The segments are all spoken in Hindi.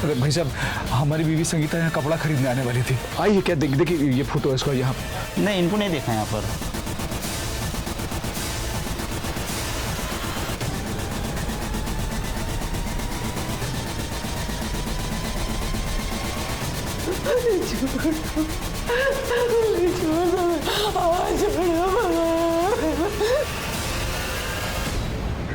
अरे भाई साहब, हमारी बीवी संगीता यहाँ कपड़ा खरीदने आने वाली थी। आइए, क्या देखिए ये फोटो है इसका यहाँ। नहीं, इनको नहीं देखा यहाँ पर।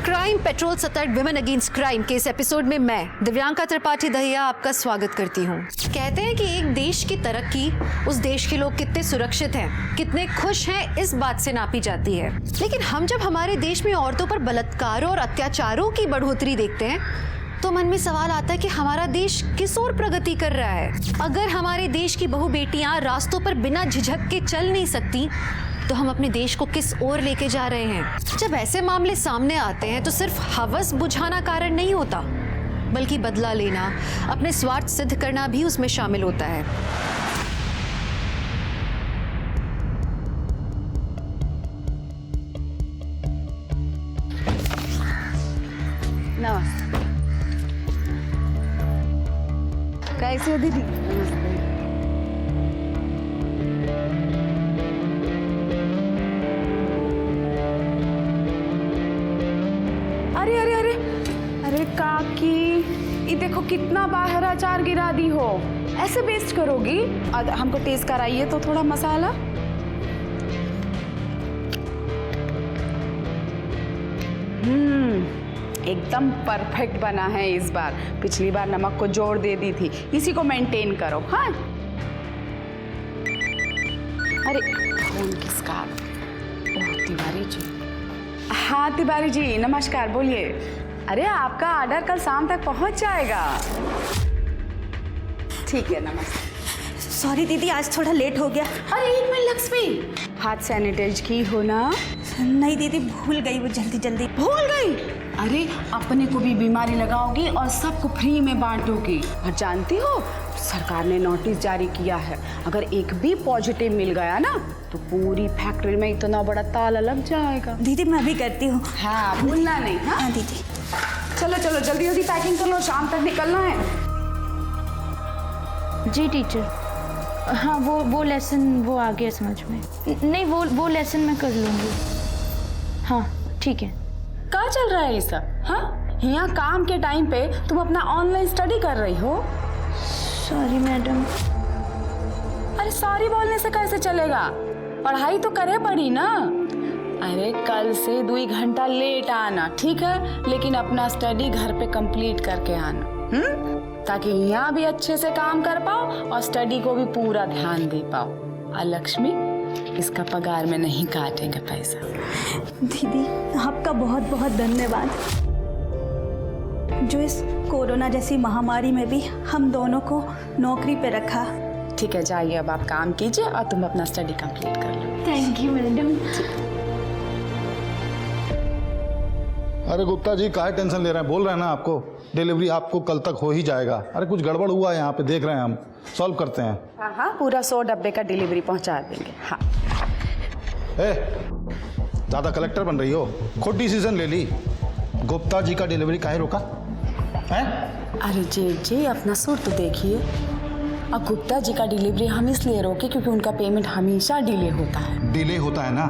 क्राइम पेट्रोल सतर्क विमेन अगेंस्ट क्राइम के इस एपिसोड में मैं दिव्यांका त्रिपाठी दहिया आपका स्वागत करती हूँ। कहते हैं कि एक देश की तरक्की उस देश के लोग कितने सुरक्षित हैं, कितने खुश हैं, इस बात से नापी जाती है। लेकिन हम जब हमारे देश में औरतों पर बलात्कारों और अत्याचारों की बढ़ोतरी देखते हैं तो मन में सवाल आता है कि हमारा देश किस ओर प्रगति कर रहा है। अगर हमारे देश की बहू बेटियां रास्तों पर बिना झिझक के चल नहीं सकती तो हम अपने देश को किस ओर लेके जा रहे हैं। जब ऐसे मामले सामने आते हैं तो सिर्फ हवस बुझाना कारण नहीं होता, बल्कि बदला लेना, अपने स्वार्थ सिद्ध करना भी उसमें शामिल होता है। नमस्ते। कैसे हो दीदी? नमस्ते। अरे अरे अरे अरे काकी, ये देखो कितना बाहर अचार गिरा दी हो। ऐसे वेस्ट करोगी? हमको टेस्ट कराइए तो थोड़ा मसाला। एकदम परफेक्ट बना है इस बार। पिछली बार नमक को जोड़ दे दी थी, इसी को मेंटेन करो। हाँ, अरे फोन किसका? तिवारी जी। हाँ तिवारी जी, नमस्कार, बोलिए। अरे आपका ऑर्डर कल शाम तक पहुंच जाएगा। ठीक है, नमस्ते। सॉरी दीदी, आज थोड़ा लेट हो गया। अरे एक मिनट लक्ष्मी, हाथ सैनिटाइज की हो ना? नहीं दीदी, भूल गई, वो जल्दी भूल गई। अरे अपने को भी बीमारी लगाओगी और सबको फ्री में बांटोगी। और जानती हो, सरकार ने नोटिस जारी किया है, अगर एक भी पॉजिटिव मिल गया ना तो पूरी फैक्ट्री में इतना बड़ा ताला लग जाएगा। दीदी मैं अभी करती हूँ। हाँ, भूलना नहीं। हाँ दीदी। चलो चलो जल्दी जल्दी पैकिंग कर लो, शाम तक निकलना है। जी टीचर। हाँ, वो लेसन वो आ गया समझ में। नहीं, वो लेसन मैं कर लूँगी। हाँ ठीक है। क्या चल रहा है ये सब? हाँ, यहाँ काम के टाइम पे तुम अपना ऑनलाइन स्टडी कर रही हो। Sorry madam. अरे सॉरी बोलने से कैसे चलेगा? पढ़ाई तो करे पड़ी ना। अरे कल से 2 घंटा लेट आना, ठीक है? लेकिन अपना स्टडी घर पे कंप्लीट करके आना, ताकि यहाँ भी अच्छे से काम कर पाओ और स्टडी को भी पूरा ध्यान दे पाओ। और लक्ष्मी, इसका पगार में नहीं काटेंगे पैसा। दीदी आपका बहुत बहुत धन्यवाद, जो इस कोरोना जैसी महामारी में भी हम दोनों को नौकरी पे रखा। ठीक है, जाइए अब आप काम कीजिए और तुम अपना स्टडी कंप्लीट कर लो। Thank you madam. अरे गुप्ता जी, काहे टेंशन ले रहे हैं? बोल रहे हैं ना आपको, डिलीवरी आपको कल तक हो ही जाएगा। अरे कुछ गड़बड़ हुआ है यहाँ पे, देख रहे हैं हम, सॉल्व करते हैं। हाँ हाँ, पूरा 100 डब्बे का डिलीवरी पहुँचा देंगे। हाँ। ज़्यादा कलेक्टर बन रही हो, खुद डिसीजन ले ली। गुप्ता जी का डिलीवरी काहे रोका है? अरे जी अपना सुर तो देखिए। अब गुप्ता जी का डिलीवरी हम इसलिए रोके क्योंकि उनका पेमेंट हमेशा डिले होता है। डिले होता है ना,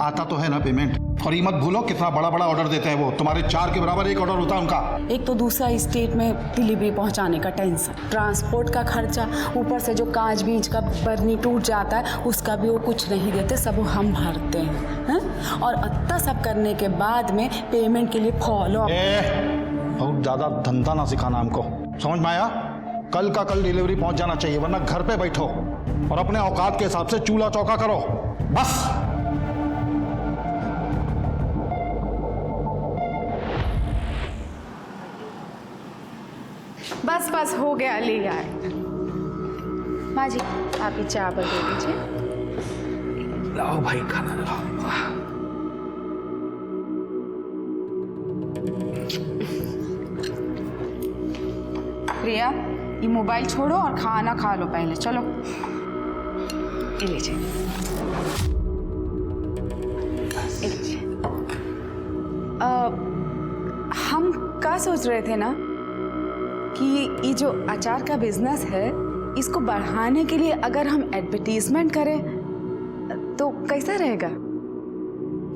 आता तो है ना पेमेंट। और ये मत भूलो कितना बड़ा बड़ा ऑर्डर देते हैं वो, तुम्हारे 4 के बराबर एक ऑर्डर होता है उनका। एक तो दूसरा स्टेट में डिलीवरी पहुंचाने का टेंशन, ट्रांसपोर्ट का खर्चा, ऊपर से जो कांच बीज का बर्नी टूट जाता है उसका भी वो कुछ नहीं देते, सब वो हम भरते हैं। और इतना सब करने के बाद में पेमेंट के लिए फॉलो। बहुत ज़्यादा धंधा ना सिखाना हमको, समझ में आया? कल का कल डिलीवरी पहुंच जाना चाहिए, वरना घर पे बैठो और अपने औकात के हिसाब से चूल्हा चौका करो, बस। बस बस हो गया, ले आए। माँ जी आप ही चावल दे दीजिए। लाओ भाई, खाना लाओ। प्रिया, ये मोबाइल छोड़ो और खाना खा लो पहले, चलो। ये लीजिए। हम क्या सोच रहे थे ना, कि ये जो अचार का बिजनेस है इसको बढ़ाने के लिए अगर हम एडवर्टीजमेंट करें तो कैसा रहेगा?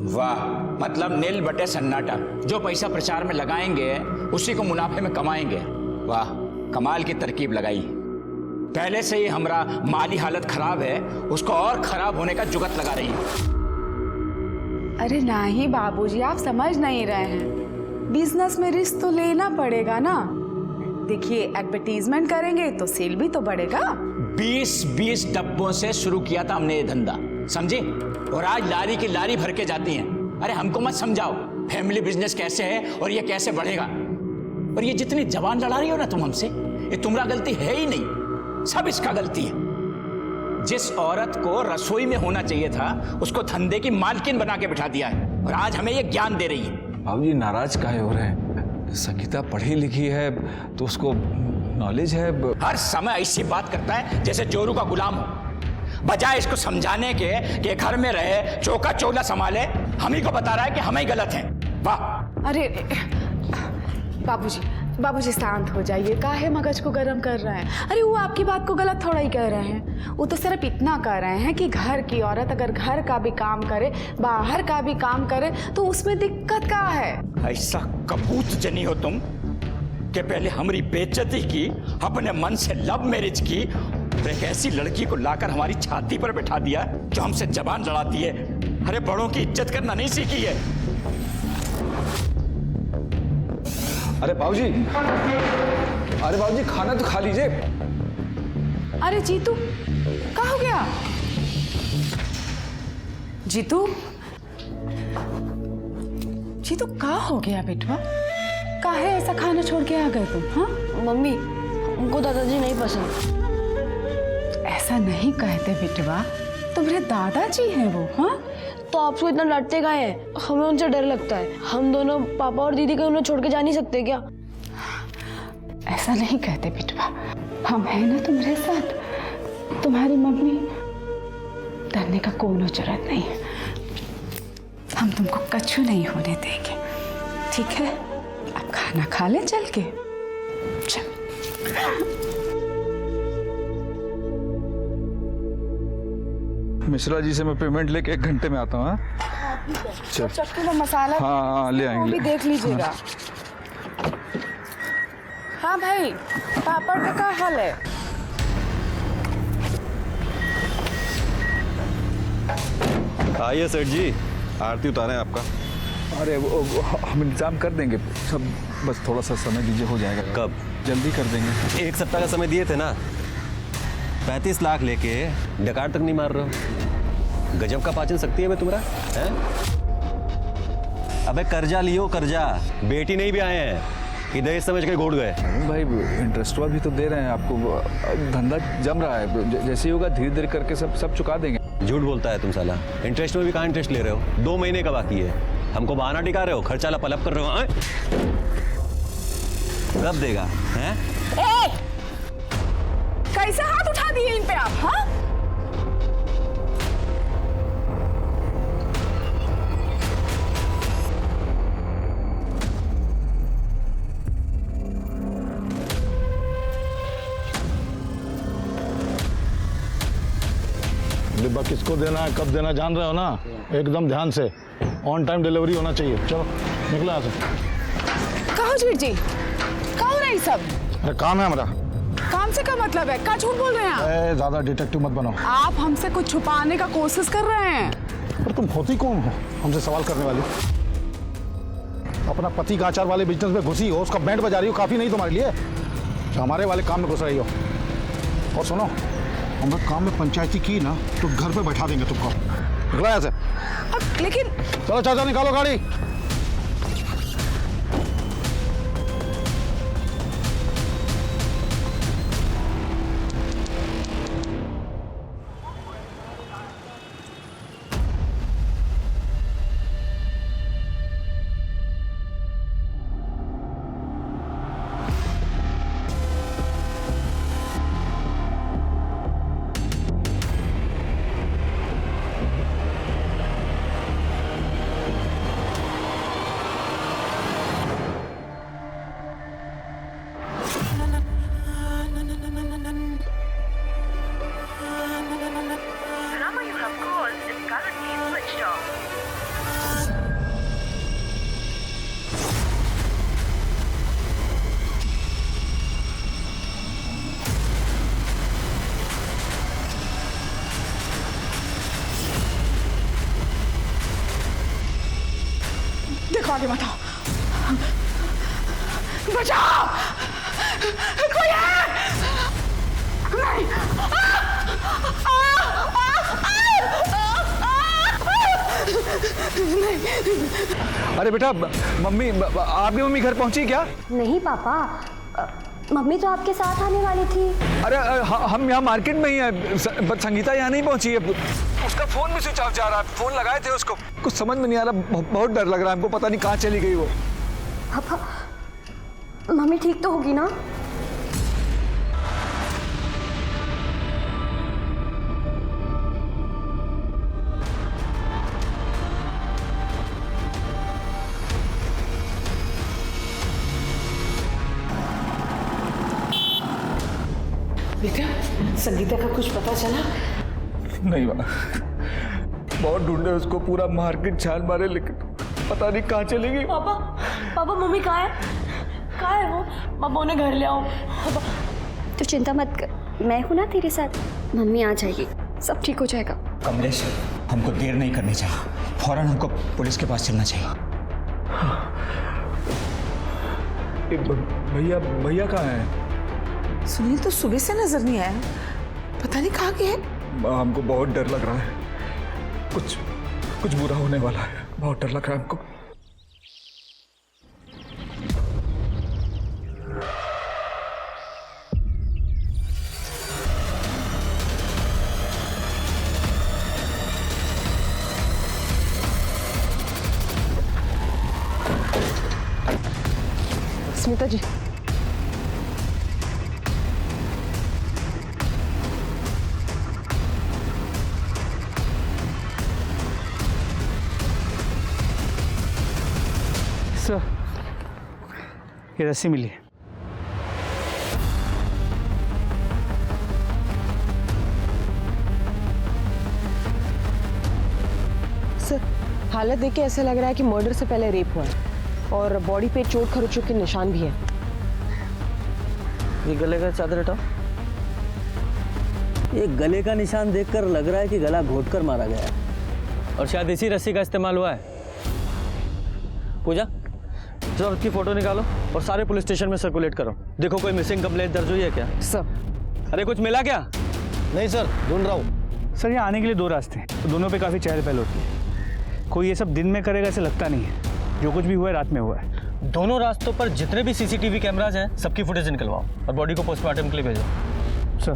वाह, मतलब नील बटे सन्नाटा। जो पैसा प्रचार में लगाएंगे उसी को मुनाफे में कमाएंगे। वाह, कमाल की तरकीब लगाई। पहले से ही हमारा माली हालत खराब है, उसको और खराब होने का जुगत लगा रही है। अरे नहीं बाबूजी, आप समझ नहीं रहे हैं। बिजनेस में रिस्क तो लेना पड़ेगा ना। देखिए, एडवर्टीजमेंट करेंगे तो सेल भी तो बढ़ेगा। 20-20 डब्बों से शुरू किया था हमने ये धंधा, समझे? और आज लारी की लारी भर के जाती हैं। अरे हमको मत समझाओ फैमिली बिजनेस कैसे है और ये कैसे बढ़ेगा। और ये जितनी जबान लड़ा रही हो ना तुम हमसे, ये तुम्हारा गलती है ही नहीं, सब इसका गलती है। जिस औरत को रसोई में होना चाहिए था उसको धंधे की मालकिन बना के बिठा दिया है और आज हमें ये ज्ञान दे रही है। बाबूजी नाराज काहे हो रहे हैं? संगीता पढ़ी लिखी है तो उसको नॉलेज है। हर समय ऐसी बात करता है जैसे जोरू का गुलाम हो, बजाय इसको समझाने के कि घर में रहे, चौका चौला संभाले, हम ही को बता रहा है कि हम ही गलत हैं। वाह! अरे बाबूजी शांत हो जाइए, काहे मगज को गर्म कर रहे हैं? अरे वो आपकी बात को गलत थोड़ा ही कह रहे हैं। वो तो सिर्फ इतना कह रहे हैं कि घर की औरत अगर घर का भी काम करे, बाहर का भी काम करे तो उसमें दिक्कत क्या है? ऐसा कपूत जनी हो तुम कि पहले हमारी बेइज्जती की, अपने मन से लव मैरिज की, और एक ऐसी लड़की को लाकर हमारी छाती पर बैठा दिया जो हमसे जबान लड़ाती है। अरे बड़ों की इज्जत करना नहीं सीखी है। अरे बाबूजी, खाना तो खा लीजिए। अरे जीतू, क्या हो गया? जीतू क्या हो गया बेटवा? काहे ऐसा खाना छोड़ के आ गए तुम? हाँ मम्मी, हमको दादाजी नहीं पसंद। ऐसा नहीं कहते बेटवा, तुम्हारे दादाजी हैं वो। हाँ तो आपको इतना डांटते काहे हैं? हमें उनसे डर लगता है। हम दोनों पापा और दीदी को उन्हें छोड़ के जा नहीं सकते क्या? ऐसा नहीं कहते बेटवा, हम हैं ना तुम्हारे साथ। तुम्हारी मम्मी, डरने का कोई जरूरत नहीं है। हम तुमको कछु नहीं होने देंगे, ठीक है? अब खाना खा ले चल के। चल। मिश्रा जी से मैं पेमेंट लेके 1 घंटे में आता हूँ। चल, चक्कू में मसाला हाँ ले आएंगे। भी देख लीजिएगा। हाँ भाई, पापड़ का क्या हाल है? आइए सेठ जी, आरती उतारे आपका। अरे वो हम इंतजाम कर देंगे सब, बस थोड़ा सा समय दीजिए, हो जाएगा। कब? जल्दी कर देंगे। 1 सप्ताह का समय दिए थे ना। 35 लाख लेके डकार तक नहीं मार रहे हो। गजब का पाचन शक्ति है बे तुम्हारा, हैं? अबे कर्जा लियो कर्जा, बेटी नहीं भी आए हैं कि दहेज समझ के घोड़ गए। भाई इंटरेस्ट भी तो दे रहे हैं आपको, धंधा जम रहा है, जैसे ही होगा धीरे धीरे करके सब चुका देंगे। झूठ बोलता है तुम साला। इंटरेस्ट में भी कहाँ इंटरेस्ट ले रहे हो? 2 महीने का बाकी है। हमको बहाना टिका रहे हो, खर्चा लपलप कर रहे हो। कब देगा? हैं? कैसे हाथ उठा दिए इन पे आप? हाँ डिब्बा किसको देना है, कब देना, जान रहे हो ना? एकदम ध्यान से, ऑन टाइम डिलीवरी होना चाहिए। चलो निकलो यहाँ से। कहो जीत जी, क्या हो रहा है सब? अरे काम है हमारा। काम से क्या मतलब है? क्या झूठ बोल रहे हैं आप? ज्यादा डिटेक्टिव मत बनो। आप हमसे कुछ छुपाने का कोशिश कर रहे हैं। पर तुम होती कौन हो हमसे सवाल करने वाली? अपना पति का आचार वाले बिजनेस में घुसी हो, उसका बैंड बजा रही हो, काफी नहीं तुम्हारे लिए? तो हमारे वाले काम में घुस रही हो। और सुनो, हम लोग काम में पंचायती की ना तो घर पे बैठा देंगे तुमको। निकलो यहाँ से। लेकिन चलो चाचा निकालो गाड़ी। आगे मत आओ। बचाओ, कोई है? नहीं। अरे बेटा, मम्मी, आपकी मम्मी घर पहुंची क्या? नहीं पापा, मम्मी तो आपके साथ आने वाली थी। अरे हम यहाँ मार्केट में ही हैं, संगीता यहाँ नहीं पहुंची है। उसका फोन भी स्विच ऑफ जा रहा है, फोन लगाए थे उसको, कुछ समझ में नहीं आ रहा, बहुत डर लग रहा है हमको, पता नहीं कहाँ चली गई वो। पापा, मम्मी ठीक तो होगी ना? बेटा, संगीता का कुछ पता चला? नहीं माँ, बहुत ढूंढे उसको, पूरा मार्केट छान मारे, लेकिन पता नहीं कहाँ चली गई। पापा, पापा मम्मी कहाँ है? कहाँ है वो? पापा उन्हें घर ले आओ। पापा तो चिंता मत कर, मैं हूँ ना तेरे साथ, मम्मी आ जाएगी, सब ठीक हो जाएगा। कमलेश, हमको देर नहीं करनी चाहिए, फौरन हमको पुलिस के पास चलना चाहिए। भैया, भैया कहाँ है? सुनील तो सुबह से नजर नहीं आया, पता नहीं कहाँ गए। हमको बहुत डर लग रहा है, कुछ बुरा होने वाला है, बहुत डर लग रहा है हमको। स्मिता जी, सर, ये रस्सी मिली है। सर हालत देख के ऐसा लग रहा है कि मर्डर से पहले रेप हुआ है और बॉडी पे चोट खरोचों के निशान भी हैं। ये गले का चादर हटाओ। ये गले का निशान देखकर लग रहा है कि गला घोटकर मारा गया है और शायद इसी रस्सी का इस्तेमाल हुआ है। पूजा, जब उसकी फोटो निकालो और सारे पुलिस स्टेशन में सर्कुलेट करो। देखो कोई मिसिंग कंप्लेंट दर्ज हुई है क्या? सर। अरे कुछ मिला क्या? नहीं सर, ढूंढ रहा हूँ। सर यहाँ आने के लिए दो रास्ते हैं, तो दोनों पे काफ़ी चहल पहल होती है। कोई ये सब दिन में करेगा ऐसे लगता नहीं है, जो कुछ भी हुआ है रात में हुआ है। दोनों रास्तों पर जितने भी सीसीटीवी कैमराज हैं सबकी फुटेज निकलवाओ और बॉडी को पोस्टमार्टम के लिए भेजो। सर,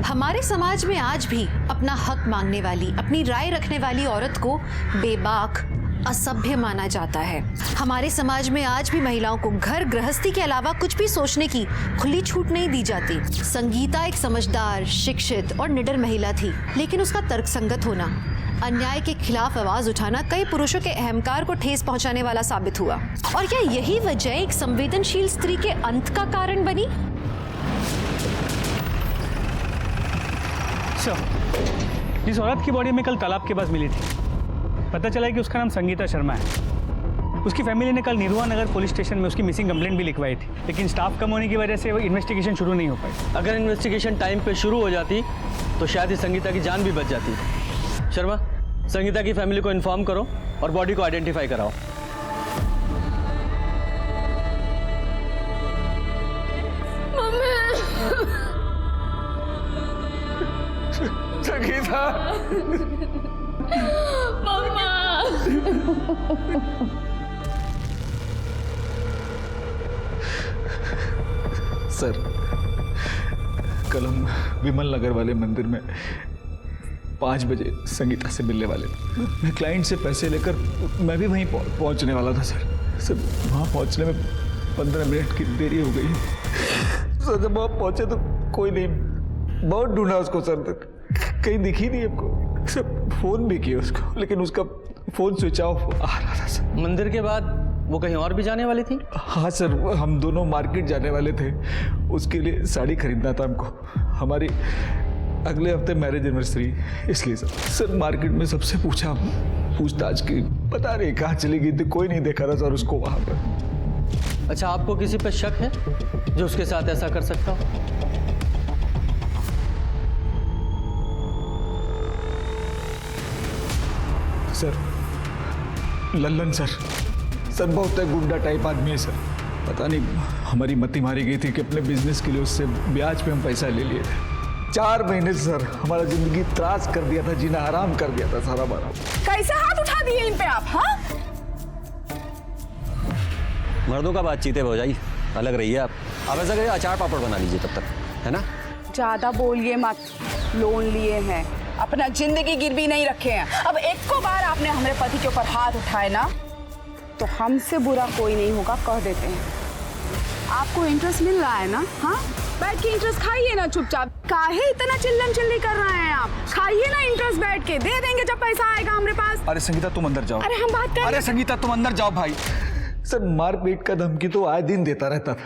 हमारे समाज में आज भी अपना हक मांगने वाली, अपनी राय रखने वाली औरत को बेबाक, असभ्य माना जाता है। हमारे समाज में आज भी महिलाओं को घर गृहस्थी के अलावा कुछ भी सोचने की खुली छूट नहीं दी जाती। संगीता एक समझदार, शिक्षित और निडर महिला थी, लेकिन उसका तर्कसंगत होना, अन्याय के खिलाफ आवाज उठाना कई पुरुषों के अहंकार को ठेस पहुंचाने वाला साबित हुआ। और क्या यही वजह एक संवेदनशील स्त्री के अंत का कारण बनी? जिस औरत की बॉडी में कल तालाब के पास मिली थी, पता चला है कि उसका नाम संगीता शर्मा है। उसकी फैमिली ने कल निरुआ नगर पुलिस स्टेशन में उसकी मिसिंग कंप्लेंट भी लिखवाई थी, लेकिन स्टाफ कम होने की वजह से वो इन्वेस्टिगेशन शुरू नहीं हो पाई। अगर इन्वेस्टिगेशन टाइम पे शुरू हो जाती तो शायद ही संगीता की जान भी बच जाती। शर्मा, संगीता की फैमिली को इन्फॉर्म करो और बॉडी को आइडेंटिफाई कराओ। संगीता, सर, कल हम विमल नगर वाले मंदिर में 5 बजे संगीता से मिलने वाले थे। मैं क्लाइंट से पैसे लेकर मैं भी वहीं पहुंचने वाला था सर। वहाँ पहुंचने में 15 मिनट की देरी हो गई। सर जब वहाँ पहुंचे तो कोई नहीं, बहुत ढूंढा उसको सर, कहीं दिखी नहीं हमको। सर फोन भी किया उसको, लेकिन उसका फोन स्विच ऑफ आ रहा था सर। मंदिर के बाद वो कहीं और भी जाने वाली थी? हाँ सर, हम दोनों मार्केट जाने वाले थे, उसके लिए साड़ी खरीदना था हमको। हमारी अगले हफ्ते मैरिज एनिवर्सरी, इसलिए सर मार्केट में सबसे पूछताछ की, पता नहीं कहाँ चली गई थी, कोई नहीं देखा था सर उसको वहाँ पर। अच्छा, आपको किसी पर शक है जो उसके साथ ऐसा कर सकता हो? सर लल्लन सर बहुत गुंडा टाइप आदमी है सर। पता नहीं हमारी मती मारी गई थी कि अपने बिजनेस के लिए उससे ब्याज पे हम पैसा ले लिए थे। 4 महीने से सर हमारा जिंदगी त्रास कर दिया था, जीना हराम कर दिया था सारा हमारा। कैसे हाथ उठा दिए इन पे आप? हाँ, मर्दों का बातचीत है भौजाई, अलग रहिए आप। अब ऐसा करिए अचार पापड़ बना लीजिए तब तक, है ना? ज्यादा बोलिए मत। लोन लिए हैं, अपना जिंदगी गिरवी नहीं रखे हैं। अब एक को बार आपने हमारे पति के ऊपर हाथ उठाए ना, तो हमसे बुरा कोई नहीं होगा, कह देते हैं। आपको इंटरेस्ट मिल रहा है ना? हाँ, बैठ के इंटरेस्ट खाइए ना चुपचाप। काहे इतना चिल्लम चिल्ली कर रहे हैं आप? खाइए ना इंटरेस्ट बैठ के, दे देंगे जब पैसा आएगा हमारे पास। अरे संगीता तुम अंदर जाओ। अरे हम बात कर। अरे संगीता तुम अंदर जाओ भाई। सर मारपीट का धमकी तो आए दिन देता रहता था,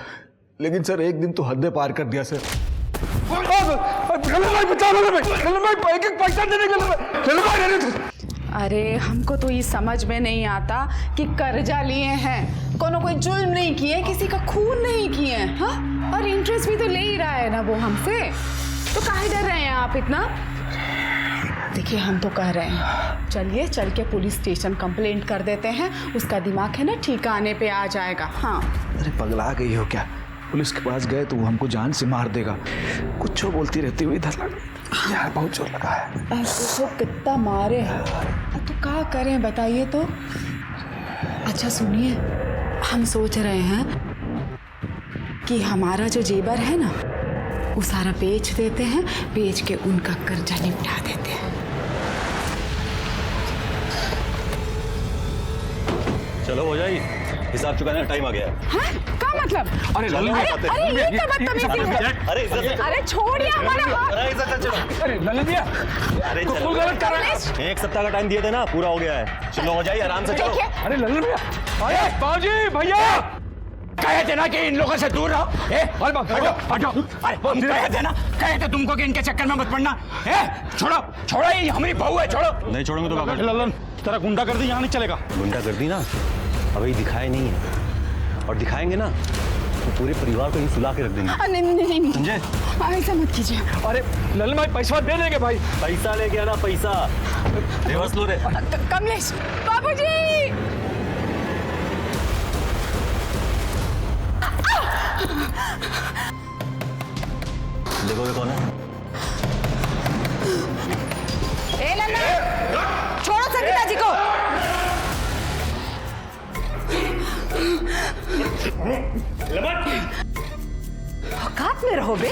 लेकिन सर एक दिन तो हद पार कर दिया सर। अरे हमको तो ये समझ में नहीं आता कि कर्जा लिए हैं, कोई जुल्म नहीं किए, किसी का खून नहीं किए, हाँ? और इंटरेस्ट भी तो ले ही रहा है ना वो हमसे, तो काहे डर रहे हैं आप इतना? देखिए हम तो कह रहे हैं, चलिए चल के पुलिस स्टेशन कंप्लेंट कर देते हैं, उसका दिमाग है ना ठिकाने पे आ जाएगा। हाँ। अरे पगला गई हो क्या? पुलिस के पास गए तो वो हमको जान से मार देगा। कुछ बोलती रहती हुई इधर लग यार, बहुत जोर लगा है। तो कितना मारे हैं, तो क्या करें बताइए तो? अच्छा सुनिए, हम सोच रहे हैं कि हमारा जो जेबर है ना वो सारा बेच देते हैं, बेच के उनका कर्जा निपटा देते हैं। चलो हो जाए, हिसाब चुकाने का टाइम आ गया है। हाँ? क्या मतलब? अरे ये क्या बदतमीजी है? अरे इज्जत से, अरे छोड़िए हमारा हाथ। अरे इज्जत से चलो। अरे लल्लन भैया, अरे चलो, गलत कर रहे हैं। 1 सप्ताह का टाइम दिए थे ना, पूरा हो गया है। चलो हो जाइए, आराम से चलो। अरे लल्लन भैया, अरे बाबूजी भैया कहे थे ना कि इन लोगों से दूर रहो। हटो हटो। अरे हम कहे थे तुमको कि इनके चक्कर में मत पड़ना। छोड़ो छोड़ो, ये हमारी बहू है, छोड़ो। नहीं छोड़ेंगे तो क्या? लल्लन तेरा गुंडा कर दी, यहाँ नहीं चलेगा। गुंडा कर दी ना, अभी दिखाए नहीं है, और दिखाएंगे ना तो पूरे परिवार को ही सुला के रख देंगे। नहीं समझे? ऐसा मत कीजिए। अरे लल्लन भाई पैसा दे देंगे भाई। पैसा लेके आना, पैसा रिवर्स लो रे। कमलेश बाबूजी, देखोगे कौन है? ए लल्लन, छोड़ो संगीता जी को। औकात में रहो बे,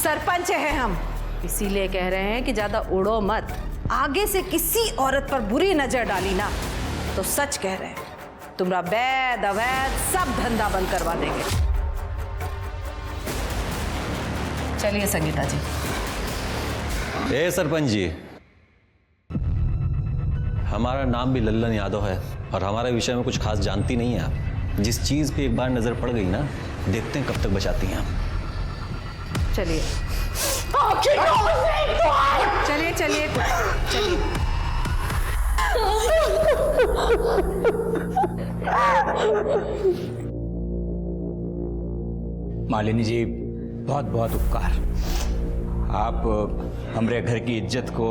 सरपंच है हम, इसीलिए कह रहे हैं कि ज्यादा उड़ो मत। आगे से किसी औरत पर बुरी नजर डाली ना तो सच कह रहे हैं, तुम्हारा वैध अवैध सब धंधा बंद करवा देंगे। चलिए संगीता जी। ए सरपंच जी, हमारा नाम भी लल्लन यादव है और हमारे विषय में कुछ खास जानती नहीं है आप। जिस चीज पे एक बार नजर पड़ गई ना, देखते हैं कब तक बचाती हैं आप। चलिए चलिए चलिए चलिए। मालिनी जी, बहुत बहुत उपकार। आप हमारे घर की इज्जत को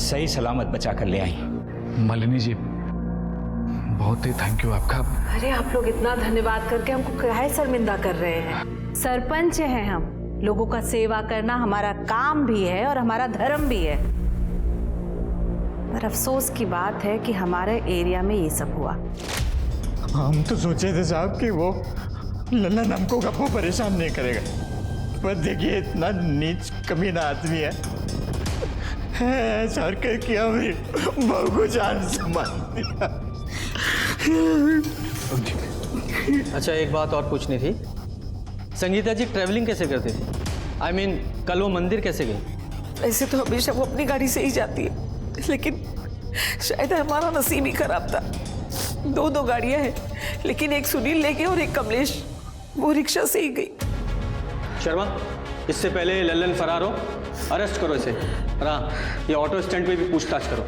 सही सलामत बचा कर ले आई। मालिनी जी बहुत ही थैंक यू आपका। अरे आप लोग इतना धन्यवाद करके हमको काहे शर्मिंदा कर रहे हैं? सरपंच हैं हम, लोगों का सेवा करना हमारा काम भी है और हमारा धर्म भी है। पर अफसोस की बात है कि हमारे एरिया में ये सब हुआ। हम तो सोचे थे साहब कि वो लल्लन हमको कभी परेशान नहीं करेगा, पर देखिए इतना नीच कमीना आदमी है, ऐसा हरकत किया मेरी बहू को जान से मार दिया। अच्छा एक बात और पूछनी थी, संगीता जी ट्रैवलिंग कैसे करती थी? I mean, कल वो मंदिर कैसे गई? ऐसे तो हमेशा वो अपनी गाड़ी से ही जाती है, लेकिन शायद हमारा नसीब ही खराब था। 2 गाड़ियां हैं, लेकिन एक सुनील ले गए और एक कमलेश वो रिक्शा से ही गई। शर्मा, इससे पहले लल्लन फरार हो, अरेस्ट करो इसे। और हाँ, ये ऑटो स्टैंड पे भी पूछताछ करो।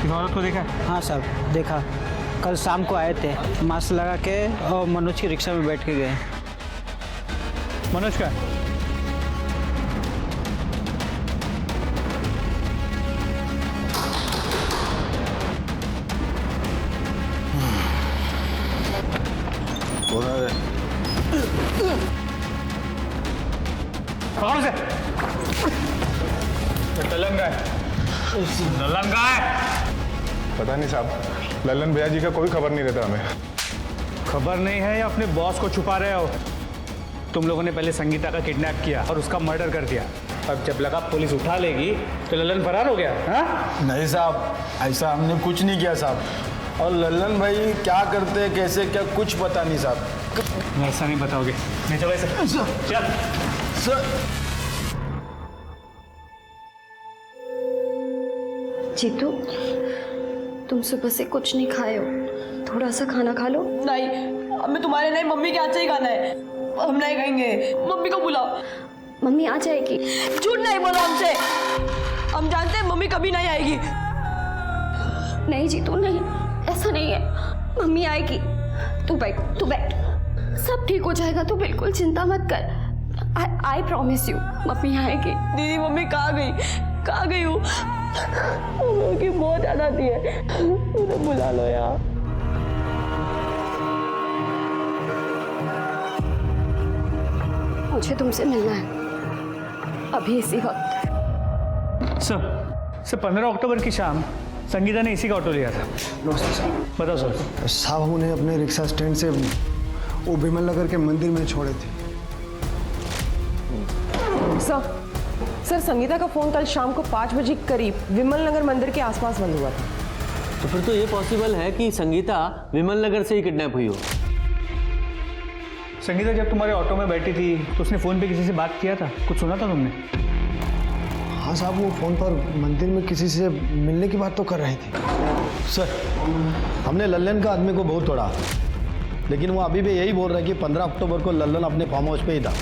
इस औरत को देखा? हाँ साहब देखा, कल शाम को आए थे, मास्क लगा के और मनोज की रिक्शा में बैठ के गए। मनोज का? लल्लन कहाँ है? पता नहीं साहब, लल्लन भैया जी का कोई खबर नहीं रहता हमें। खबर नहीं है या अपने बॉस को छुपा रहे हो? तुम लोगों ने पहले संगीता का किडनैप किया और उसका मर्डर कर दिया। अब जब लगा पुलिस उठा लेगी तो लल्लन फरार हो गया। हाँ? नहीं साहब, ऐसा हमने कुछ नहीं किया साहब। और लल्लन भाई क्या करते कैसे क्या कुछ पता नहीं साहब। ऐसा नहीं बताओगे? नहीं चलो ऐसा चल सर। जीतू, तुम सुबह से कुछ नहीं खाए हो, थोड़ा सा खाना खा लो। नहीं, हमें तुम्हारे नहीं मम्मी के हाथ से ही खाना है, हम नहीं खाएंगे। मम्मी को बुलाओ। मम्मी आ जाएगी। झूठ नहीं बोलो हमसे, हम जानते हैं मम्मी कभी नहीं आएगी। नहीं जीतू नहीं, ऐसा नहीं है, मम्मी आएगी। तू बैठ, तू बैठ, सब ठीक हो जाएगा, तू बिल्कुल चिंता मत कर। आई प्रॉमिस यू, मम्मी आएगी। दीदी मम्मी कहाँ गई हूँ? की बहुत याद आती है, उन्हें बुला लो यार। मुझे तुमसे मिलना है अभी इसी वक्त। सर 15 अक्टूबर की शाम संगीता ने इसी का ऑटो लिया था। नमस्ते सर। बताओ सर। साहब उन्हें अपने रिक्शा स्टैंड से वो विमल नगर के मंदिर में छोड़े थे। सर संगीता का फोन कल शाम को 5 बजे करीब विमल नगर मंदिर के आसपास बंद हुआ था। तो फिर तो ये पॉसिबल है कि संगीता विमल नगर से ही किडनैप हुई हो। संगीता जब तुम्हारे ऑटो में बैठी थी तो उसने फोन पे किसी से बात किया था? कुछ सुना था तुमने? हाँ साहब, वो फोन पर मंदिर में किसी से मिलने की बात तो कर रही थी। सर हमने लल्लन का आदमी को बहुत तोड़ा, लेकिन वो अभी भी यही बोल रहा है कि 15 अक्टूबर को लल्लन अपने फार्म हाउस पे ही था।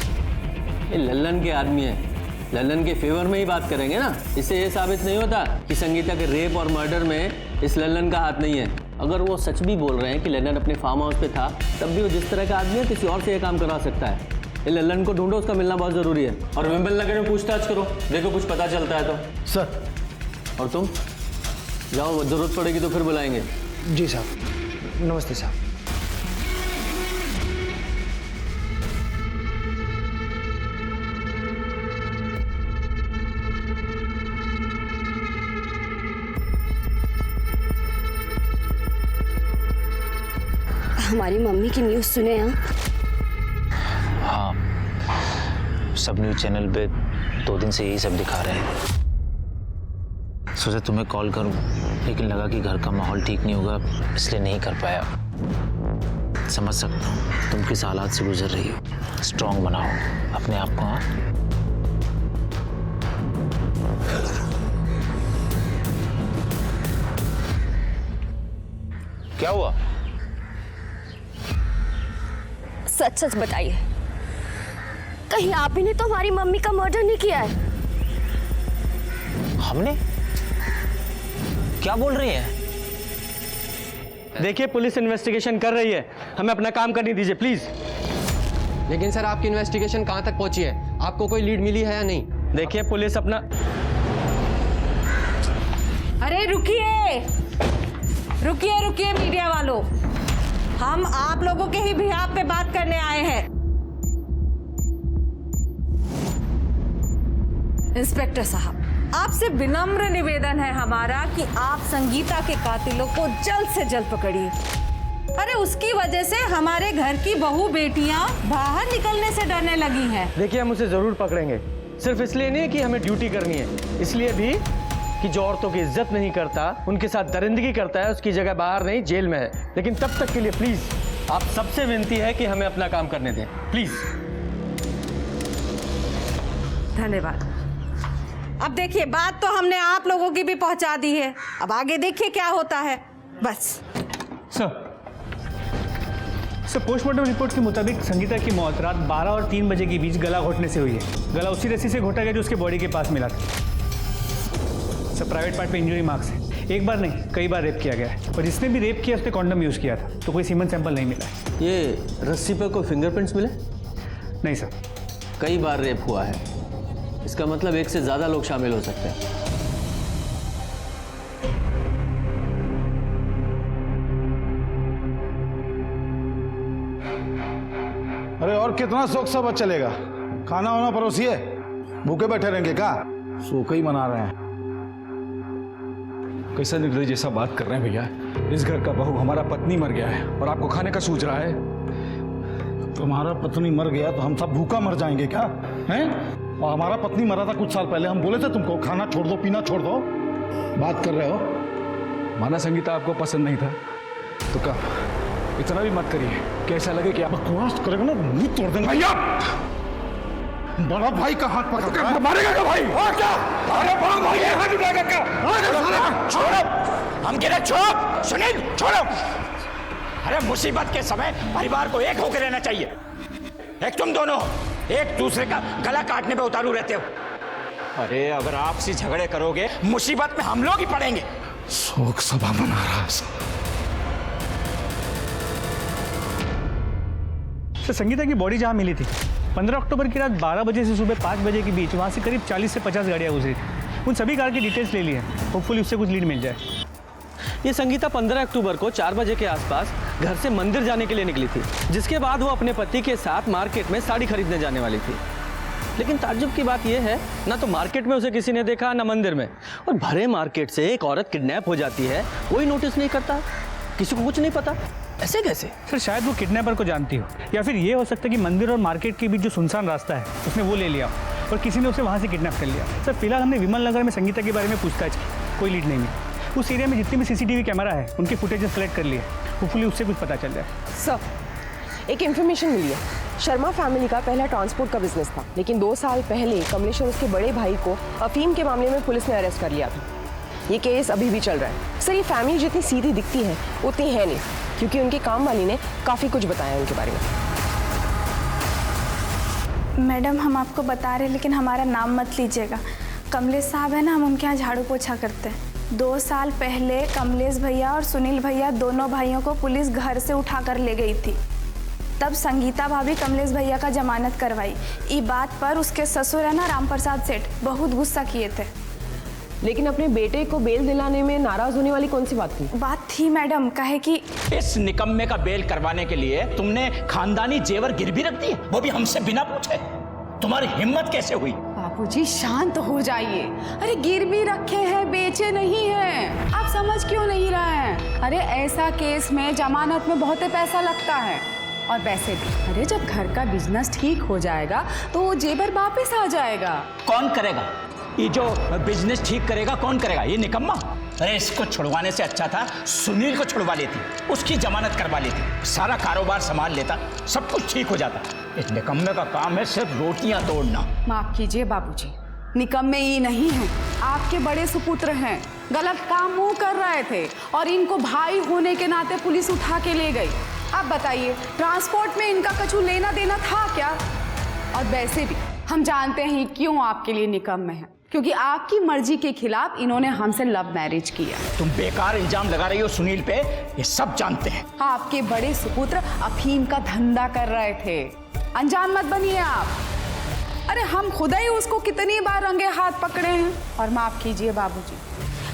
ये लल्लन के आदमी है, लल्लन के फेवर में ही बात करेंगे ना। इससे ये साबित नहीं होता कि संगीता के रेप और मर्डर में इस लल्लन का हाथ नहीं है। अगर वो सच भी बोल रहे हैं कि लल्लन अपने फार्म हाउस पे था, तब भी वो जिस तरह का आदमी है किसी और से ये काम करवा सकता है। ये लल्लन को ढूंढो, उसका मिलना बहुत ज़रूरी है। और विमल नगर में पूछताछ करो, देखो कुछ पता चलता है तो। सर। और तुम जाओ, जरूरत पड़ेगी तो फिर बुलाएंगे। जी साहब। नमस्ते साहब। हमारी मम्मी की न्यूज़ सुने आप? हाँ, सब न्यूज़ चैनल पे 2 दिन से यही सब दिखा रहे हैं। सोचा तुम्हें कॉल करूं, लेकिन लगा कि घर का माहौल ठीक नहीं होगा, इसलिए नहीं कर पाया। समझ सकता हूँ तुम किस हालात से गुजर रही हो। स्ट्रांग बनाओ अपने आप को। हाँ, क्या हुआ? सच सच बताइए, कहीं आप ही ने तो हमारी मम्मी का मर्डर नहीं किया है? हमने? क्या बोल रही हैं? देखिए पुलिस इन्वेस्टिगेशन कर रही है, हमें अपना काम करने दीजिए प्लीज। लेकिन सर आपकी इन्वेस्टिगेशन कहाँ तक पहुंची है? आपको कोई लीड मिली है या नहीं? देखिए पुलिस अपना। अरे रुकिए रुकिए रुकिए मीडिया वालों, हम आप लोगों के ही बिहाफ पे बात करने आए हैं। इंस्पेक्टर साहब, आपसे विनम्र निवेदन है हमारा कि आप संगीता के कातिलों को जल्द से जल्द पकड़िए। अरे उसकी वजह से हमारे घर की बहू बेटियां बाहर निकलने से डरने लगी हैं। देखिए हम उसे जरूर पकड़ेंगे, सिर्फ इसलिए नहीं कि हमें ड्यूटी करनी है, इसलिए भी कि जो औरतों की इज्जत नहीं करता, उनके साथ दरिंदगी करता है, उसकी जगह बाहर नहीं जेल में है। लेकिन तब तक के लिए प्लीज आप सबसे विनती है कि हमें अपना काम करने दें प्लीज। धन्यवाद। अब देखिए बात तो हमने आप लोगों की भी पहुंचा दी है, अब आगे देखिए क्या होता है। बस सर पोस्टमार्टम रिपोर्ट के मुताबिक संगीता की मौत रात 12 और 3 बजे के बीच गला घोटने से हुई है। गला उसी रस्सी से घोटा गया जो उसके बॉडी के पास मिला था। सर प्राइवेट पार्ट पे इंजरी मार्क्स है, एक बार नहीं कई बार रेप किया गया है, और जिसने भी रेप किया उसने कॉन्डम यूज़ किया था, तो कोई सीमन सैंपल नहीं मिला है। ये रस्सी पर कोई फिंगरप्रिंट्स मिले? नहीं सर। कई बार रेप हुआ है, इसका मतलब एक से ज़्यादा लोग शामिल हो सकते हैं। अरे और कितना शौक सब चलेगा? खाना वाना परोसिए, भूखे बैठे रहेंगे क्या? सूखे ही मना रहे हैं। कैसा निर्दयी जैसा बात कर रहे हैं भैया। इस घर का बहू हमारा पत्नी मर गया है और आपको खाने का सूझ रहा है। तुम्हारा पत्नी मर गया तो हम सब भूखा मर जाएंगे क्या हैं? और हमारा पत्नी मरा था कुछ साल पहले, हम बोले थे तुमको खाना छोड़ दो, पीना छोड़ दो, बात कर रहे हो। माना संगीता आपको पसंद नहीं था तो क्या, इतना भी मत करिए कि ऐसा लगे कि आप बकवास करेगा ना मुंह तोड़ देंगे भैया। बड़ा भाई का हाथ पकड़ मारेगा क्या भाई? और क्या? अरे बड़ा भाई है, हाथ उठाएगा क्या? छोड़ो, हम कह रहे छोड़ो, सुनील छोड़ो। अरे मुसीबत के समय परिवार को एक होकर रहना चाहिए। एक तुम दोनों एक दूसरे का गला काटने पे उतारू रहते हो। अरे अगर आपसी झगड़े करोगे मुसीबत में हम लोग ही पड़ेंगे। शोक सभा मना रहा है। संगीता की बॉडी जहाँ मिली थी 15 अक्टूबर की रात 12 बजे से सुबह 5 बजे के बीच वहाँ से करीब 40 से 50 गाड़ियाँ गुजरी थी। उन सभी कार की डिटेल्स ले ली है, होपफुली उससे कुछ लीड मिल जाए। ये संगीता 15 अक्टूबर को 4 बजे के आसपास घर से मंदिर जाने के लिए निकली थी, जिसके बाद वो अपने पति के साथ मार्केट में साड़ी खरीदने जाने वाली थी। लेकिन ताज्जुब की बात यह है, ना तो मार्केट में उसे किसी ने देखा ना मंदिर में। और भरे मार्केट से एक औरत किडनैप हो जाती है, कोई नोटिस नहीं करता, किसी को कुछ नहीं पता। ऐसे कैसे? सर शायद वो किडनैपर को जानती हो, या फिर ये हो सकता है कि मंदिर और मार्केट के बीच जो सुनसान रास्ता है उसने वो ले लिया और किसी ने उसे वहाँ से किडनैप कर लिया। सर फिलहाल हमने विमल नगर में संगीता के बारे में पूछताछ की, कोई लीड नहीं मिली। उस एरिया में जितने भी CCTV कैमरा है उनके फुटेजेस कलेक्ट कर लिए, होपफुली उससे कुछ पता चल जाए। सर एक इन्फॉर्मेशन मिली है, शर्मा फैमिली का पहला ट्रांसपोर्ट का बिजनेस था, लेकिन 2 साल पहले कमलेश और उसके बड़े भाई को अफीम के मामले में पुलिस ने अरेस्ट कर लिया था। ये केस अभी भी चल रहा है। सर ये फैमिली जितनी सीधी दिखती है उतनी है नहीं, क्योंकि उनकी काम वाली ने काफ़ी कुछ बताया उनके बारे में। मैडम हम आपको बता रहे हैं, लेकिन हमारा नाम मत लीजिएगा। कमलेश साहब है ना, हम उनके यहाँ झाड़ू पोछा करते हैं। 2 साल पहले कमलेश भैया और सुनील भैया दोनों भाइयों को पुलिस घर से उठा कर ले गई थी। तब संगीता भाभी कमलेश भैया का जमानत करवाई। इस बात पर उसके ससुर है ना राम प्रसाद सेठ बहुत गुस्सा किए थे। लेकिन अपने बेटे को बेल दिलाने में नाराज होने वाली कौन सी बात थी? बात थी मैडम, कहे कि इस निकम्मे का बेल करवाने के लिए तुमने खानदानी जेवर गिरवी रख दिए, वो भी हमसे बिना पूछे। तुम्हारी हिम्मत कैसे हुई? बाबूजी शांत हो जाइए। अरे गिरवी रखे हैं, बेचे नहीं हैं। आप समझ क्यों नहीं रहे हैं? अरे ऐसा केस में जमानत में बहुत पैसा लगता है, और वैसे भी अरे जब घर का बिजनेस ठीक हो जाएगा तो वो जेवर वापस आ जाएगा। कौन करेगा ये जो बिजनेस ठीक करेगा? कौन करेगा? ये निकम्मा। अरे इसको छुड़वाने से अच्छा था सुनील को छुड़वा लेती, उसकी जमानत करवा लेती, सारा कारोबार संभाल लेता, सब कुछ ठीक हो जाता। इस निकम्मे का काम है सिर्फ रोटियां तोड़ना। माफ कीजिए बाबूजी, निकम्मे ये नहीं हैं, आपके बड़े सुपुत्र हैं। गलत काम वो कर रहे थे और इनको भाई होने के नाते पुलिस उठा के ले गई। आप बताइए ट्रांसपोर्ट में इनका कुछ लेना देना था क्या? और वैसे भी हम जानते हैं क्यों आपके लिए निकम्मे हैं, क्योंकि आपकी मर्जी के खिलाफ इन्होंने हमसे लव मैरिज किया। तुम बेकार इल्जाम लगा रही हो सुनील पे, ये सब जानते हैं। आपके बड़े सुपुत्र अफीम का धंधा कर रहे थे, अनजान मत बनिए आप। अरे हम खुदा ही उसको कितनी बार रंगे हाथ पकड़े हैं। और माफ कीजिए बाबूजी,